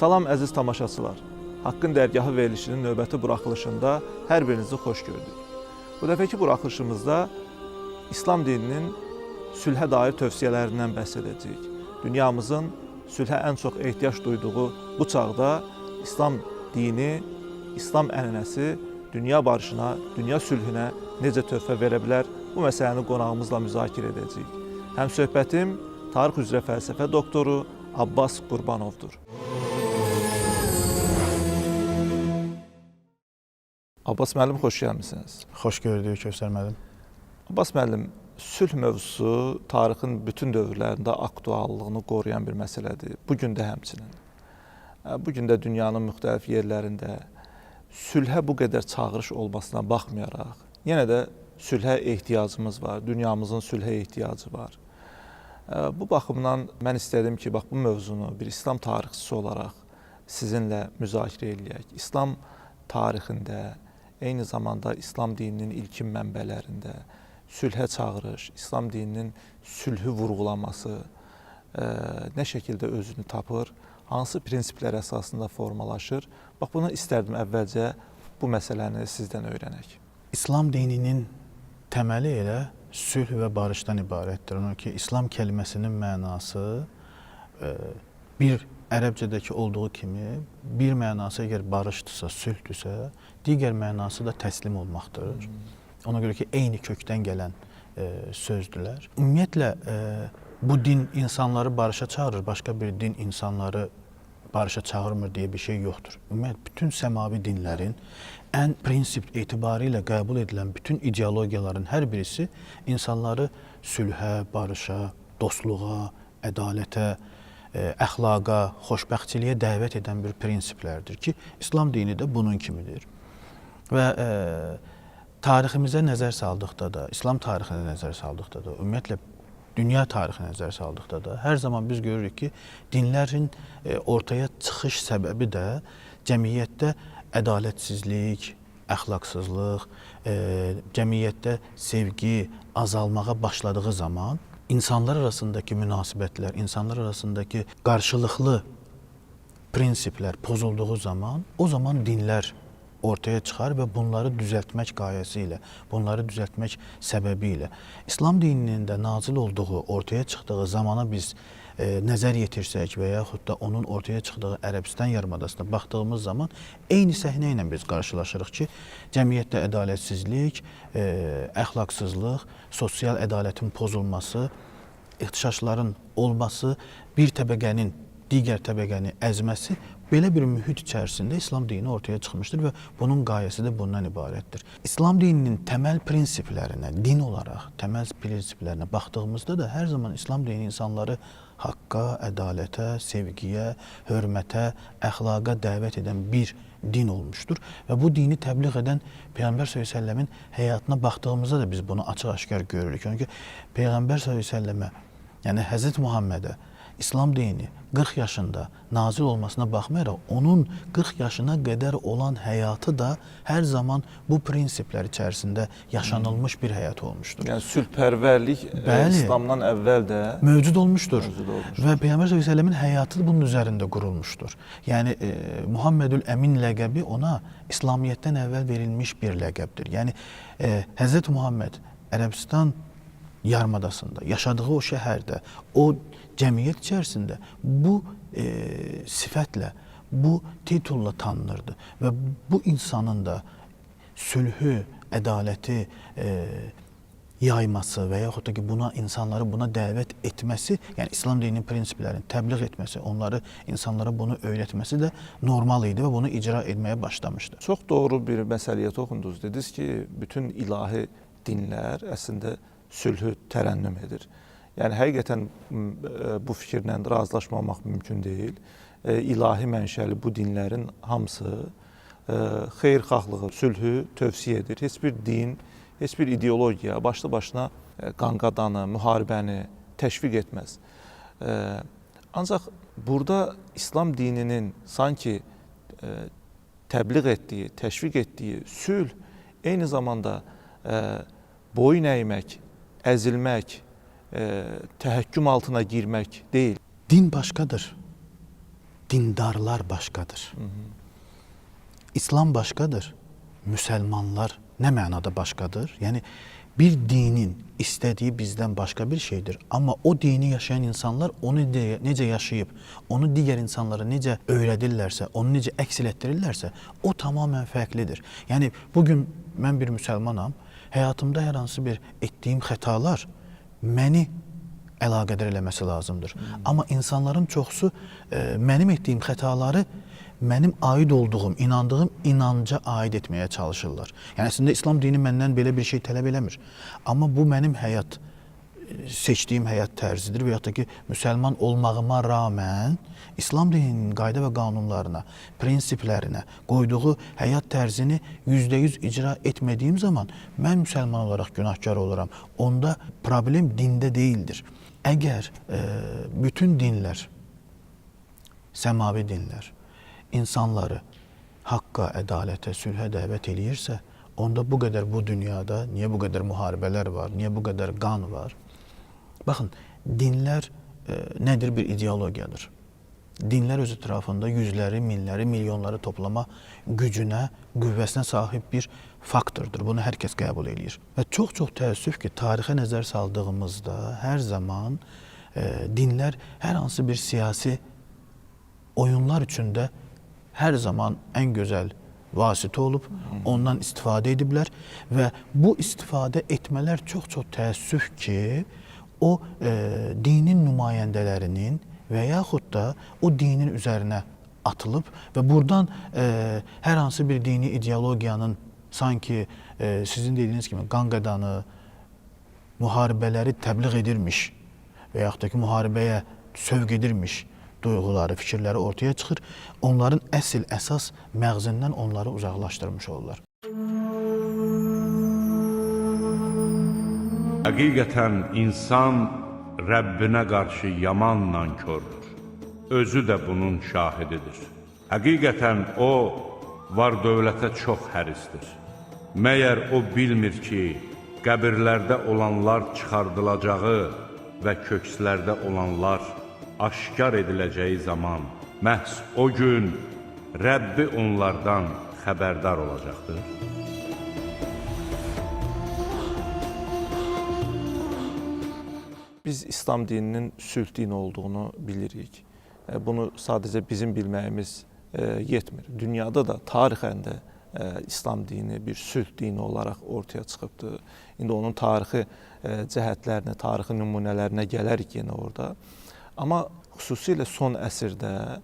Salam əziz tamaşaçılar. Haqqın dərgahı verilişinin növbəti buraxılışında hər birinizi xoş gördük. Bu dəfəki buraxılışımızda İslam dininin sülhə dair tövsiyələrindən bəhs edəcəyik. Dünyamızın sülhə ən çox ehtiyac duyduğu bu çağda İslam dini, İslam ənənəsi dünya barışına, dünya sülhünə necə töhfə verə bilər? Bu məsələni qonağımızla müzakirə edəcəyik. Həmsöhbətim tarix üzrə fəlsəfə doktoru Abbas Qurbanovdur. Abbas müəllim, xoş gəlmisiniz. Xoş gördük, Kövsər müəllim. Abbas müəllim, sülh mövzusu tarixin bütün dövrlərində aktuallığını qoruyan bir məsələdir. Bugün də həmçinin. Bugün də dünyanın müxtəlif yerlərində sülhə bu qədər çağırış olmasına baxmayaraq, yenə də sülhə ehtiyacımız var, dünyamızın sülhə ehtiyacı var. Bu baxımdan mən istədim ki, bax bu mövzunu bir İslam tarixçisi olaraq sizinlə müzakirə eləyək. İslam tarixində, eyni zamanda İslam dininin ilkin mənbələrində sülhə çağırış, İslam dininin sülhü vurğulaması nə şəkildə özünü tapır, hansı prinsiplər əsasında formalaşır? Bax, bunu istərdim əvvəlcə bu məsələni sizdən öyrənək. İslam dininin təməli elə sülh və barışdan ibarətdir. Onun ki, İslam kəlməsinin mənası bir ərəbcədəki olduğu kimi bir mənası əgər barışdırsa, sülhdürsə, digər mənası da təslim olmaqdır. Ona görə ki, eyni kökdən gələn sözdürlər. Ümumiyyətlə, bu din insanları barışa çağırır, başqa bir din insanları barışa çağırmır deyə bir şey yoxdur. Ümumiyyətlə, bütün səmavi dinlərin ən prinsip etibarı ilə qəbul edilən bütün ideologiyaların hər birisi insanları sülhə, barışa, dostluğa, ədalətə, əxlaqa, xoşbəxtçiliyə dəvət edən bir prinsiplərdir ki, İslam dini də bunun kimidir. Və tariximizə nəzər saldıqda da, İslam tarixinə nəzər saldıqda da, ümumiyyətlə dünya tarixinə nəzər saldıqda da hər zaman biz görürük ki, dinlərin ortaya çıxış səbəbi də cəmiyyətdə ədalətsizlik, əxlaqsızlıq, cəmiyyətdə sevgi azalmağa başladığı zaman İnsanlar arasındakı münasibətlər, insanlar arasındakı qarşılıqlı prinsiplər pozulduğu zaman, o zaman dinlər ortaya çıxar və bunları düzəltmək qayəsi ilə, bunları düzəltmək səbəbi ilə İslam dininin də nazil olduğu, ortaya çıxdığı zamana biz nəzər yetirsək və yaxud da onun ortaya çıxdığı Ərəbistan yarımadasına baxdığımız zaman eyni səhnə ilə biz qarşılaşırıq ki, cəmiyyətdə ədalətsizlik, əxlaqsızlıq, sosial ədalətin pozulması, ixtişaşların olması, bir təbəqənin digər təbəqəni əzməsi belə bir mühit içərisində İslam dini ortaya çıxmışdır və bunun qayəsi də bundan ibarətdir. İslam dininin təməl prinsiplərinə, din olaraq təməl prinsiplərinə baxdığımızda da hər zaman İslam dini insanları haqqa, ədalətə, sevgiyə, hörmətə, əxlaqa dəvət edən bir din olmuşdur. Və bu dini təbliğ edən Peyğəmbər s.ə.v-in həyatına baxdığımızda da biz bunu açıq-aşkar görürük. Çünki Peyğəmbər s.ə.və, yəni Həzrət Muhammedə İslam dini 40 yaşında nazil olmasına baxmayaraq, onun 40 yaşına qədər olan həyatı da hər zaman bu prinsiplər içərisində yaşanılmış bir həyat olmuşdur. Yəni, sülhpərvərlik İslamdan əvvəl də mövcud olmuşdur. Və Peyğəmbər s.ə.v-in həyatı bunun üzərində qurulmuşdur. Yəni, Muhammedül Əmin ləqəbi ona İslamiyyətdən əvvəl verilmiş bir ləqəbdir. Yəni, Həzrət Muhammed Ərəbistan yarımadasında, yaşadığı o şəhərdə, o cəmiyyət içərisində bu sifətlə, bu titulla tanınırdı və bu insanın da sülhü, ədaləti yayması və yaxud da ki, insanları buna dəvət etməsi, yəni İslam dininin prinsiplərini təbliğ etməsi, onları insanlara bunu öyrətməsi də normal idi və bunu icra etməyə başlamışdı. Çox doğru bir məsələyə toxundunuz. Dediniz ki, bütün ilahi dinlər əslində sülhü tərənnüm edir. Yəni, həqiqətən bu fikirlə razılaşmamaq mümkün deyil. İlahi mənşəli bu dinlərin hamısı xeyirxahlığı, sülhü tövsiyə edir. Heç bir din, heç bir ideologiya başlı başına qanqadanı, müharibəni təşviq etməz. Ancaq burada İslam dininin sanki təbliğ etdiyi, təşviq etdiyi sülh eyni zamanda boyun əymək, əzilmək, təhəkküm altına girmək deyil. Din başqadır. dindarlar başqadır. İslam başqadır. Müsəlmanlar nə mənada başqadır? Yəni bir dinin istədiyi bizdən başqa bir şeydir. Amma o dini yaşayan insanlar onu necə yaşayıb, onu digər insanlara necə öyrədirlərsə, onu necə əks etdirirlərsə, o tamamilə fərqlidir. Yəni bugün mən bir müsəlmanam, həyatımda hər hansı bir etdiyim xətalar məni əlaqədar eləməsi lazımdır. Amma insanların çoxusu mənim etdiyim xətaları mənim aid olduğum, inandığım inanca aid etməyə çalışırlar. Yəni əslində İslam dini məndən belə bir şey tələb eləmir. Amma bu mənim seçdiyim həyat tərzidir və yaxud da ki, müsəlman olmağıma rağmen İslam dininin qayda və qanunlarına, prinsiplərinə qoyduğu həyat tərzini %100 icra etmədiyim zaman mən müsəlman olaraq günahkar oluram. Onda problem dində deyildir. Əgər bütün dinlər, səmavi dinlər, insanları haqqa, ədalətə, sülhə dəvət eləyirsə, onda bu qədər bu dünyada niyə bu qədər müharibələr var, niyə bu qədər qan var? Baxın, dinlər nədir? Bir ideologiyadır. Dinlər öz ətrafında yüzləri, minləri, milyonları toplama gücünə, qüvvəsinə sahib bir faktordur. Bunu hər kəs qəbul eləyir. Və çox-çox təəssüf ki, tarixə nəzər saldığımızda hər zaman dinlər hər hansı bir siyasi oyunlar üçündə hər zaman ən gözəl vasitə olub, ondan istifadə ediblər və bu istifadə etmələr çox-çox təəssüf ki, o dinin nümayəndələrinin və yaxud da o dinin üzərinə atılıb və buradan hər hansı bir dini ideologiyanın sanki sizin dediyiniz kimi qan-qədanı, müharibələri təbliğ edirmiş və yaxud da ki, müharibəyə sövq edirmiş duyğuları, fikirləri ortaya çıxır. Onların əsl, əsas məğzindən onları uzaqlaşdırmış olurlar. Həqiqətən insan Rəbbinə qarşı yaman nankördür. Özü də bunun şahididir. Həqiqətən o, var dövlətə çox hərisdir. Məyər o bilmir ki, qəbirlərdə olanlar çıxardılacağı və kökslərdə olanlar aşkar ediləcəyi zaman məhz o gün Rəbbi onlardan xəbərdar olacaqdır. Biz İslam dininin sülh dini olduğunu bilirik. Bunu sadəcə bizim bilməyimiz yetmir. Dünyada da tarixən də İslam dini bir sülh dini olaraq ortaya çıxıbdır. İndi onun tarixi cəhətlərinə, tarixi nümunələrinə gələrik yenə orada. Amma xüsusilə son əsrdə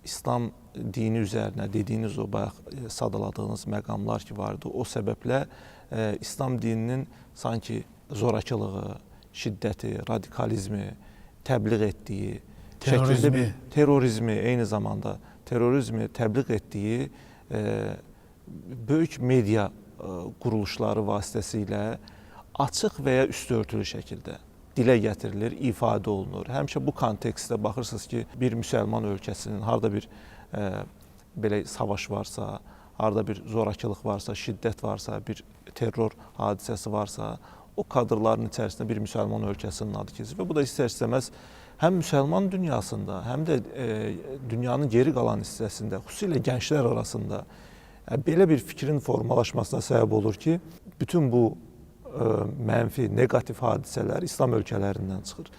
İslam dini üzərinə dediyiniz o bayaq sadaladığınız məqamlar ki vardı, o səbəblə İslam dininin sanki zorakılığı, şiddəti, radikalizmi təbliğ etdiyi, terrorizmi eyni zamanda terrorizmi təbliğ etdiyi böyük media quruluşları vasitəsilə açıq və ya üstüörtülü şəkildə dilə gətirilir, ifadə olunur. Həmişə bu kontekstdə baxırsınız ki, bir müsəlman ölkəsinin harada bir belə savaş varsa, harada bir zorakılıq varsa, şiddət varsa, bir terror hadisəsi varsa, o kadrların içərisində bir müsəlman ölkəsinin adı keçir. Və bu da istər-istəməz həm müsəlman dünyasında, həm də dünyanın geri qalan hissəsində, xüsusilə gənclər arasında belə bir fikrin formalaşmasına səbəb olur ki, bütün bu mənfi, negativ hadisələr İslam ölkələrindən çıxır.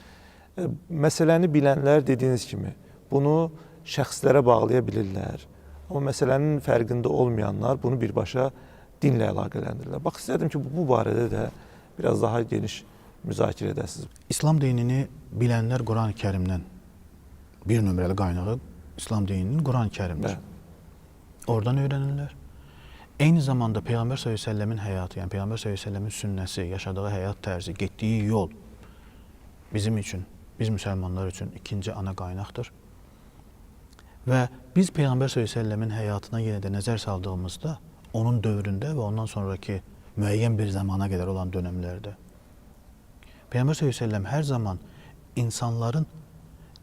Məsələni bilənlər dediyiniz kimi bunu şəxslərə bağlaya bilirlər. Amma məsələnin fərqində olmayanlar bunu birbaşa dinlə əlaqələndirirlər. Bax, istərdim ki, bu barədə də biraz daha geniş müzakirə edəsiniz. İslam dinini bilənlər Quran-ı Kərimdən bir nömrəli qaynağı İslam dininin Quran-ı Kərimdir. Oradan öyrənirlər. Eyni zamanda Peyğəmbər s.ə.v-in həyatı, yəni Peyğəmbər s.ə.v-in sünnəsi, yaşadığı həyat tərzi, getdiyi yol bizim üçün, biz müsəlmanlar üçün ikinci ana qaynaqdır. Və biz Peyğəmbər s.ə.v-in həyatına yenə də nəzər saldığımızda, onun dövründə və ondan sonraki müəyyən bir zamana qədər olan dönəmlərdə Peyğəmbər s.ə.v hər zaman insanların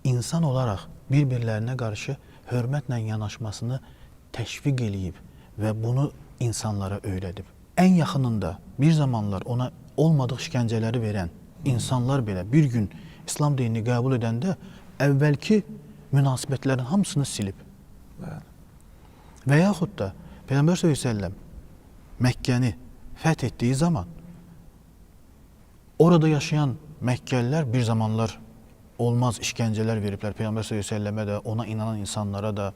insan olaraq bir-birlərinə qarşı hörmətlə yanaşmasını təşviq eləyib və bunu insanlara öyrədib. Ən yaxınında bir zamanlar ona olmadıq işgəncələri verən insanlar belə bir gün İslam dinini qəbul edəndə əvvəlki münasibətlərin hamısını silib. Bəli. Və yaxud da Peyğəmbər s.ə.v Məkkəni fəth etdiyi zaman orada yaşayan Məkkəlilər bir zamanlar olmaz işgəncələr veriblər Peyğəmbər s.ə.və də, ona inanan insanlara da.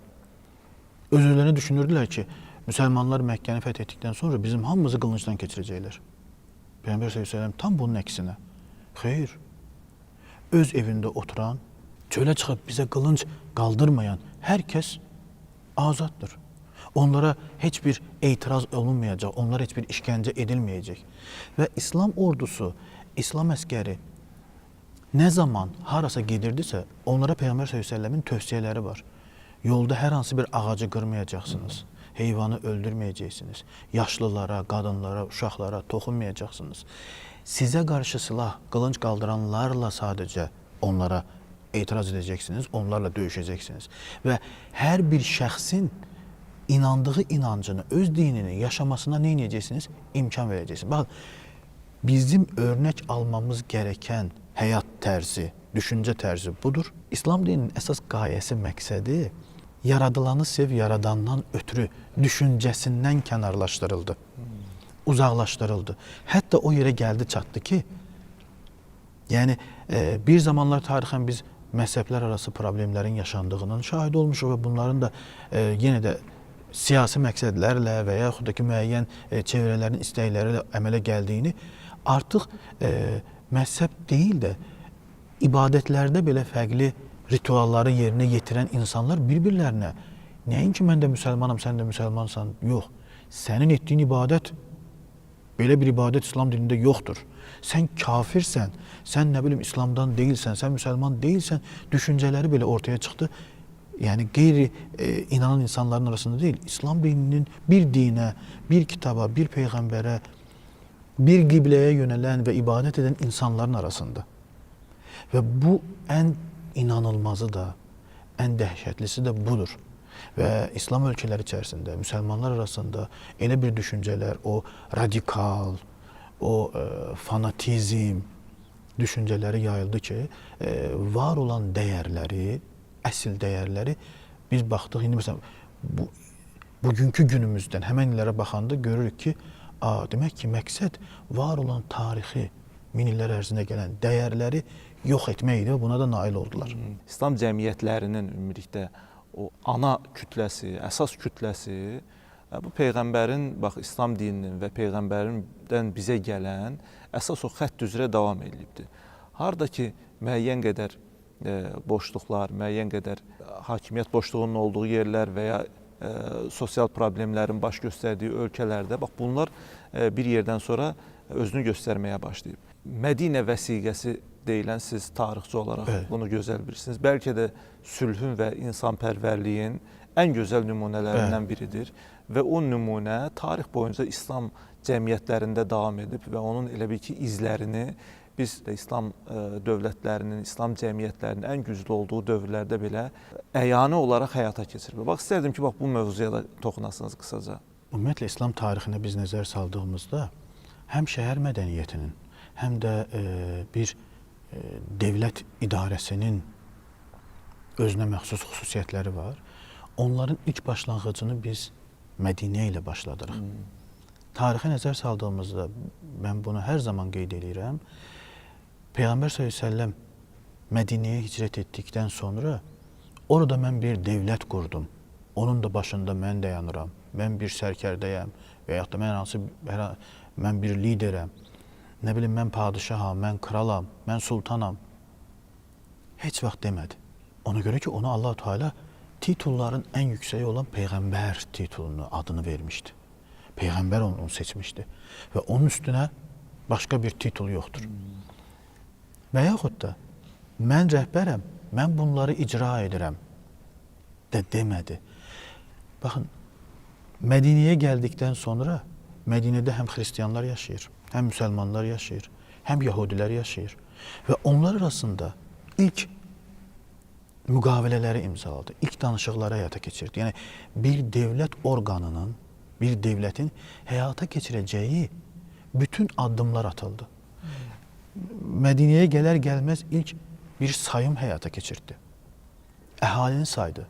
Özlərini düşünürdülər ki, müsəlmanlar Məkkəni fəth etdikdən sonra bizim hamımızı qılıncdan keçirəcəklər. Peyğəmbər s.ə.v tam bunun əksinə. Xeyr, öz evində oturan, çölə çıxıb bizə qılınc qaldırmayan hər kəs azaddır. Onlara heç bir etiraz olunmayacaq, onlara heç bir işgəncə edilməyəcək. Və İslam ordusu, İslam əskəri nə zaman harasa gedirdisə, onlara Peyğəmbər s.ə.v-in tövsiyələri var. Yolda hər hansı bir ağacı qırmayacaqsınız, heyvanı öldürməyəcəksiniz, yaşlılara, qadınlara, uşaqlara toxunmayacaqsınız. Sizə qarşı silah, qılınc qaldıranlarla sadəcə onlara etiraz edəcəksiniz, onlarla döyüşəcəksiniz. Və hər bir şəxsin inandığı inancını, öz dinini yaşamasına nə edəcəksiniz? İmkan verəcəksiniz. Baxın, bizim örnək almamız gərəkən həyat tərzi, düşüncə tərzi budur. İslam dininin əsas qayəsi, məqsədi yaradılanı sev, yaradandan ötürü düşüncəsindən kənarlaşdırıldı, uzaqlaşdırıldı. Hətta o yerə gəldi, çatdı ki, yəni bir zamanlar tarixən biz məzhəblər arası problemlərin yaşandığının şahid olmuşuq və bunların da yenə də siyasi məqsədlərlə və yaxud da ki, müəyyən çevrələrin istəkləri ilə əmələ gəldiyini artıq məzhəb deyil də ibadətlərdə belə fərqli ritualları yerinə yetirən insanlar bir-birlərinə nəinki mən də müsəlmanam, sən də müsəlmansan, yox. Sənin etdiyin ibadət, belə bir ibadət İslam dinində yoxdur. Sən kafirsən, sən nə bilim İslamdan deyilsən, sən müsəlman deyilsən, düşüncələri belə ortaya çıxdı. Yəni qeyri inanan insanların arasında deyil, İslam dininin bir dinə, bir kitaba, bir peyğəmbərə, bir qibləyə yönələn və ibadət edən insanların arasında. Və bu ən inanılmazı da, ən dəhşətlisi də budur. Və İslam ölkələri içərisində, müsəlmanlar arasında elə bir düşüncələr, o radikal, o fanatizm düşüncələri yayıldı ki, var olan dəyərləri, əsl dəyərləri biz baxdıq. İndi məsələn, bugünkü günümüzdən həmən illərə baxanda görürük ki, demək ki, məqsəd var olan tarixi, min illər ərzində gələn dəyərləri yox etmək idi və buna da nail oldular. İslam cəmiyyətlərinin ümumilikdə o ana kütləsi, əsas kütləsi bu Peyğəmbərin, bax İslam dininin və Peyğəmbərindən bizə gələn əsas o xətt üzrə davam edilibdir. Harda ki, müəyyən qədər boşluqlar, müəyyən qədər hakimiyyət boşluğunun olduğu yerlər və ya sosial problemlərin baş göstərdiyi ölkələrdə, bax bunlar bir yerdən sonra özünü göstərməyə başlayıb. Mədinə vəsiqəsi deyilən, siz tarixçi olaraq bunu gözəl bilirsiniz. Bəlkə də sülhün və insanpərvərliyin ən gözəl nümunələrindən biridir. Və o nümunə tarix boyunca İslam cəmiyyətlərində davam edib və onun elə bil ki, izlərini biz də İslam dövlətlərinin, İslam cəmiyyətlərinin ən güclü olduğu dövrlərdə belə əyani olaraq həyata keçirilir. Bax, istərdim ki, bax, bu mövzuya da toxunasınız qısaca. Ümumiyyətlə, İslam tarixinə biz nəzər saldığımızda həm şəhər mədəniyyətinin, həm də bir dövlət idarəsinin özünə məxsus xüsusiyyətləri var. Onların ilk başlanğıcını biz Mədinə ilə başladırıq. Tarixə nəzər saldığımızda, mən bunu hər zaman qeyd edirəm, Peyğəmbər s.ə.v Mədinəyə hicrət etdikdən sonra orada mən bir dövlət qurdum. Onun da başında mən dayanıram. Mən bir sərkərdəyəm və yaxud da mən bir liderəm. Nə bilim, mən padişaham, mən kralam, mən sultanam. Heç vaxt demədi. Ona görə ki, ona Allah-u Teala titulların ən yüksəyi olan Peyğəmbər titulunu, adını vermişdi. Peyğəmbər onu seçmişdi. Və onun üstünə başqa bir titul yoxdur. Və yaxud da, mən rəhbərəm, mən bunları icra edirəm də demədi. Baxın, Mədinəyə gəldikdən sonra Mədinədə həm xristiyanlar yaşayır, həm müsəlmanlar yaşayır, həm yəhudilər yaşayır. Və onlar arasında ilk müqavilələri imzaladı, ilk danışıqları həyata keçirdi. Yəni, bir dövlət orqanının, bir dövlətin həyata keçirəcəyi bütün addımlar atıldı. Mədinəyə gələr-gəlməz ilk bir sayım həyata keçirdi. Əhalini saydı.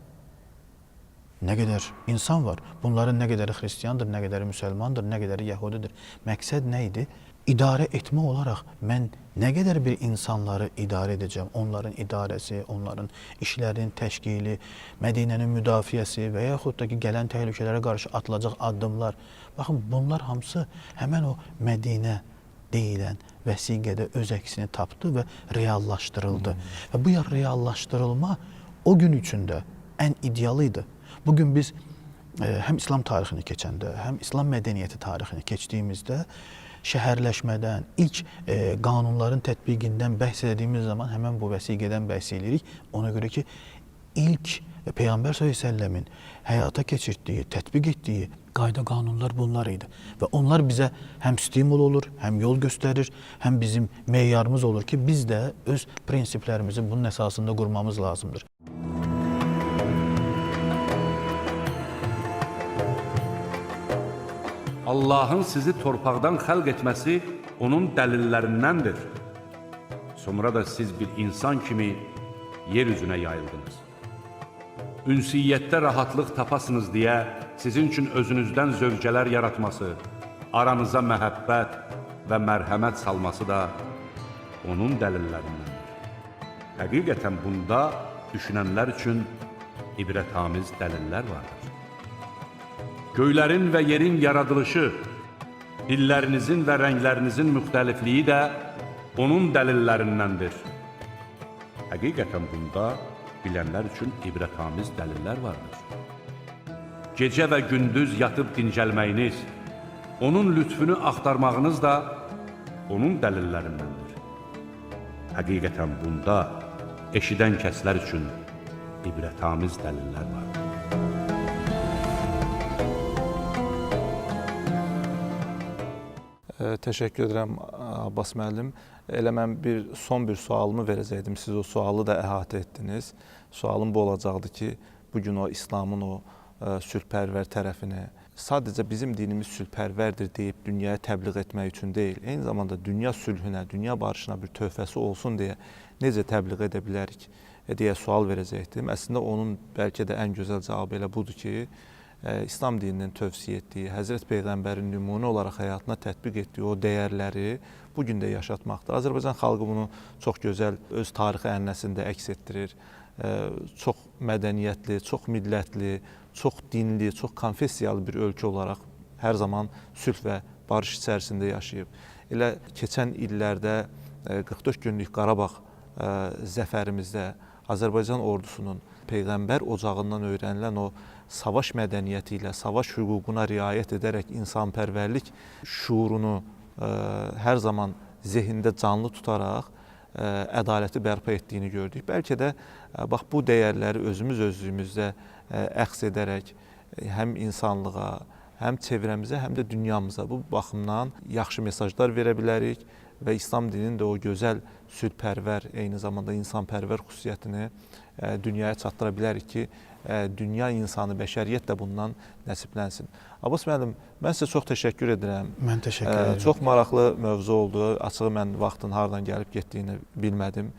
Nə qədər insan var. Bunların nə qədəri xristiandır, nə qədəri müsəlmandır, nə qədəri yəhudidir. Məqsəd nə idi? İdarə etmə olaraq mən nə qədər bir insanları idarə edəcəm? Onların idarəsi, onların işlərinin təşkili, Mədinənin müdafiəsi və yaxud da ki, gələn təhlükələrə qarşı atılacaq addımlar. Baxın, bunlar hamısı həmən o Mədinə deyilən vəsiqədə öz əksini tapdı və reallaşdırıldı. Və bu reallaşdırılma o gün üçündə ən idealı idi. Bugün biz həm İslam tarixini keçəndə, həm İslam mədəniyyəti tarixini keçdiyimizdə şəhərləşmədən, ilk qanunların tətbiqindən bəhs edildiyimiz zaman həmən bu vəsiqədən bəhs edirik. Ona görə ki, ilk Peyğəmbər s.ə.v-in həyata keçirtdiyi, tətbiq etdiyi qayda qanunlar bunlar idi. Və onlar bizə həm stimul olur, həm yol göstərir, həm bizim meyarımız olur ki, biz də öz prinsiplərimizi bunun əsasında qurmamız lazımdır. Allahın sizi torpaqdan xəlq etməsi onun dəlillərindəndir. Sonra da siz bir insan kimi yer üzünə yayıldınız. Ünsiyyətdə rahatlıq tapasınız deyə sizin üçün özünüzdən zövcələr yaratması, aranıza məhəbbət və mərhəmət salması da onun dəlillərindəndir. Həqiqətən bunda düşünənlər üçün ibrətamiz dəlillər vardır. Göylərin və yerin yaradılışı, dillərinizin və rənglərinizin müxtəlifliyi də onun dəlillərindəndir. Həqiqətən bunda bilənlər üçün ibrətamiz dəlillər vardır. Gecə və gündüz yatıb dincəlməyiniz, onun lütfünü axtarmağınız da onun dəlillərindəndir. Həqiqətən bunda eşidən kəslər üçün ibrətamiz dəlillər vardır. Təşəkkür edirəm Abbas müəllim. Elə mən son bir sualımı verəcəkdim. Siz o sualı da əhatə etdiniz. Sualım bu olacaqdı ki, bugün o İslamın o sülhpərvər tərəfini sadəcə bizim dinimiz sülhpərvərdir deyib dünyaya təbliğ etmək üçün deyil, eyni zamanda dünya sülhünə, dünya barışına bir töhfəsi olsun deyə necə təbliğ edə bilərik deyə sual verəcəkdim. Əslində onun bəlkə də ən gözəl cavabı elə budur ki, İslam dininin tövsiyə etdiyi, Həzrət Peyğəmbərin nümunə olaraq həyatına tətbiq etdiyi o dəyərləri bugün də yaşatmaqdır. Azərbaycan xalqı bunu çox gözəl öz tarixi ənənəsində əks etdirir. Çox mədəniyyətli, çox millətli, çox dinli, çox konfessiyalı bir ölkə olaraq hər zaman sülh və barış içərisində yaşayıb. Elə keçən illərdə 44 günlük Qarabağ zəfərimizdə Azərbaycan ordusunun Peyğəmbər ocağından öyrənilən o savaş mədəniyyəti ilə, savaş hüququna riayət edərək insanpərvərlik şuurunu hər zaman zehində canlı tutaraq ədaləti bərpa etdiyini gördük. Bəlkə də bax bu dəyərləri özümüzdə əks edərək həm insanlığa, həm çevrəmizə, həm də dünyamıza bu baxımdan yaxşı mesajlar verə bilərik və İslam dininin də o gözəl sülhpərvər, eyni zamanda insanpərvər xüsusiyyətini dünyaya çatdıra bilərik ki, dünya insanı, bəşəriyyət də bundan nəsiblənsin. Abbas müəllim, mən sizə çox təşəkkür edirəm. Mən təşəkkür edirəm. Çox maraqlı mövzu oldu. Açığı mən vaxtın hardan gəlib getdiyini bilmədim.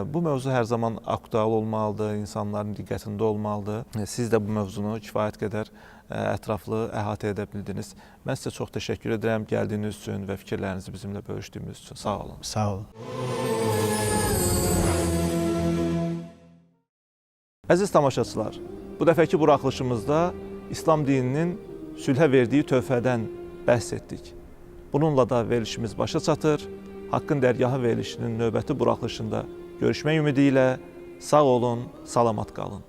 Bu mövzu hər zaman aktual olmalıdır, insanların diqqətində olmalıdır. Siz də bu mövzunu kifayət qədər ətraflı əhatə edə bildiniz. Mən sizə çox təşəkkür edirəm gəldiyiniz üçün və fikirlərinizi bizimlə bölüşdüyünüz üçün. Sağ olun. Sağ olun. Əziz tamaşaçılar, bu dəfəki buraxılışımızda İslam dininin sülhə verdiyi töhfədən bəhs etdik. Bununla da verilişimiz başa çatır. Haqqın Dərgahı verilişinin növbəti buraxılışında görüşmək ümidi ilə sağ olun, salamat qalın.